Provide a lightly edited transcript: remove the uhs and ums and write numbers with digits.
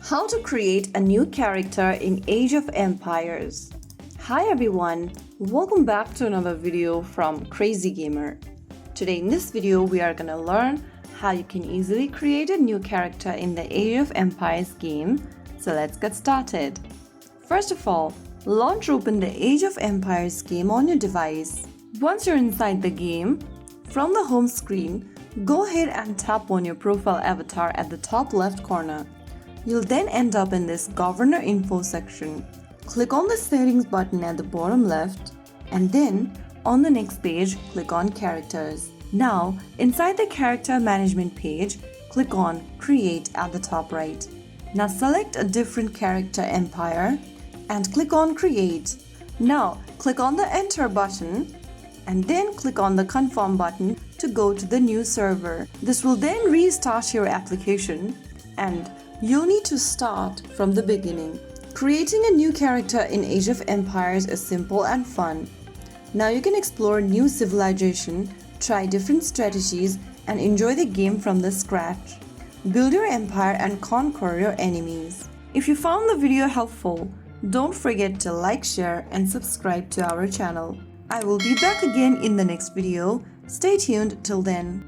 How to create a new character in Age of Empires. Hi everyone, welcome back to another video from Crazy Gamer. Today in this video we are gonna learn how you can easily create a new character in the Age of Empires game. So let's get started. First of all, launch open the Age of Empires game on your device. Once you're inside the game, from the home screen, go ahead and tap on your profile avatar at the top left corner. You'll then end up in this Governor Info section. Click on the Settings button at the bottom left, and then on the next page, click on Characters. Now, inside the Character Management page, click on Create at the top right. Now select a different character empire and click on Create. Now, click on the Enter button and then click on the Confirm button to go to the new server. This will then restart your application and you'll need to start from the beginning. Creating a new character in Age of Empires is simple and fun. Now you can explore new civilization, try different strategies, and enjoy the game from the scratch. Build your empire and conquer your enemies. If you found the video helpful, don't forget to like, share, and subscribe to our channel. I will be back again in the next video. Stay tuned till then.